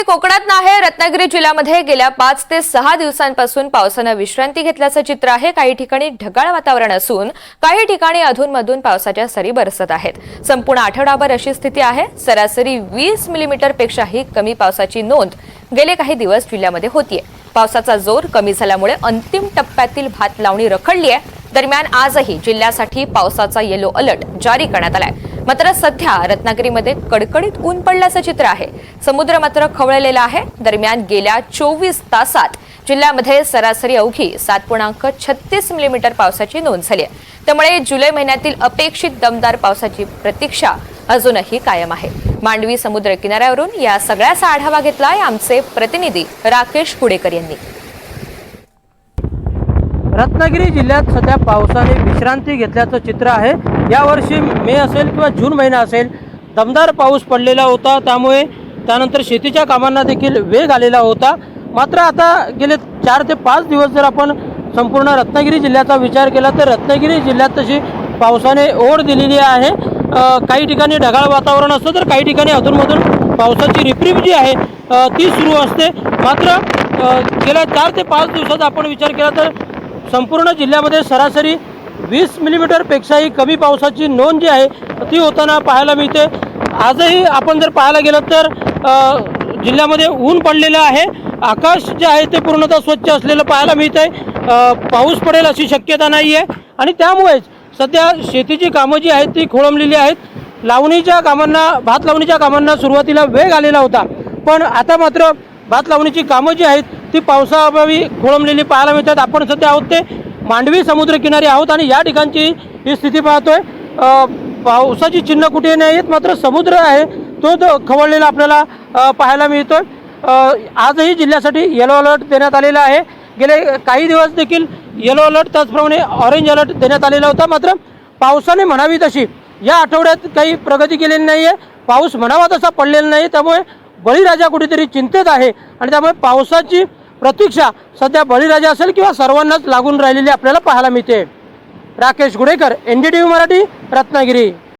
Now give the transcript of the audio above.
कोकणात नाही, रत्नागिरी जिल्ह्यामध्ये गेल्या 5 ते 6 दिवसांपासून पावसाने विश्रांती घेतल्याचं चित्र आहे। काही ठिकाणी ढगाळ वातावरण असून काही ठिकाणी अधूनमधून पावसाच्या सरी बरसत आहेत। संपूर्ण आठवडाभर अशी स्थिती आहे। सरासरी 20 मिलीमीटरपेक्षाही कमी पावसाची नोंद गेले काही दिवस जिल्ह्यामध्ये होतीये। पावसाचा जोर कमी झाल्यामुळे अंतिम टप्प्यातील भात लावणी रखडली आहे। दरम्यान आजही जिल्ह्यासाठी पावसाचा येलो अलर्ट जारी करण्यात आलाय। मात्र सध्या रत्नागिरीमध्ये कडकडीत ऊन पडल्याचं चित्र आहे। समुद्र मात्र खवळलेला आहे। दरम्यान गेल्या 24 तासात जिल्ह्यामध्ये सरासरी अवघी 7.36 मिलीमीटर पावसाची नोंद झाली आहे। त्यामुळे जुलै महिन्यातील अपेक्षित दमदार पावसाची प्रतीक्षा अजूनही कायम आहे। मांडवी समुद्र किनाऱ्यावरून या सगळ्याचा आढावा घेतलाय आमचे प्रतिनिधी राकेश कुडेकर यांनी। रत्नागिरी जिल्ह्यात सध्या पावसाने विश्रांती घेतल्याचं चित्र आहे। यावर्षी मे असेल किंवा जून महिना असेल, दमदार पाऊस पडलेला होता। त्यानंतर शेतीच्या कामांना देखील वेग आलेला होता। मात्र आता गेले 4 ते 5 दिवस जर आपण संपूर्ण रत्नागिरी जिल्ह्याचा विचार केला तर रत्नागिरी जिल्ह्यात तशी पावसाने ओढ दिलेली आहे। काही ठिकाणी ढगाळ वातावरण असतं तर काही ठिकाणी अधूनमधून पावसाची रिपरिप जी आहे ती सुरू असते। मात्र गेल्या 4 ते 5 दिवसात आपण विचार केला तर संपूर्ण जिल्ह्यामध्ये सरासरी 20 मिलीमीटरपेक्षाही कमी पावसाची नोंद जी आहे ती होताना पाहायला मिळते। आजही आपण जर पाहायला गेलं तर जिल्ह्यामध्ये ऊन पडलेलं आहे। आकाश जे आहे ते पूर्णतः स्वच्छ असलेलं पाहायला मिळतंय। पाऊस पडेल अशी शक्यता नाही आहे आणि त्यामुळेच सध्या शेतीची कामं जी आहेत ती खोळंबलेली आहेत। भात लावणीच्या कामांना सुरुवातीला वेग आलेला होता, पण आता मात्र भात लावणीची कामं जी आहेत ती पावसाअभावी खोळंबलेली पाहायला मिळतात। आपण सध्या आहोत ते मांडवी समुद्र किनारी आहोत आणि या ठिकाणची ही स्थिती पाहतोय। पावसाची चिन्ह कुठे नाही आहेत, मात्र समुद्र आहे तो खवळलेला आपल्याला पाहायला मिळतोय। आजही जिल्ह्यासाठी येलो अलर्ट देण्यात आलेला आहे। गेले काही दिवस देखील येलो अलर्ट त्याचप्रमाणे ऑरेंज अलर्ट देण्यात आलेला होता। मात्र पावसाने म्हणावी तशी या आठवड्यात काही प्रगती केलेली नाही आहे। पाऊस म्हणावा तसा पडलेला नाही, त्यामुळे बळीराजा कुठेतरी चिंतेत आहे आणि त्यामुळे पावसाची प्रतीक्षा सध्या बळीराजा असेल किंवा सर्वांनाच लागून राहिलेली आपल्याला पाहायला मिळते। राकेश गुडेकर, NDTV मराठी, रत्नागिरी।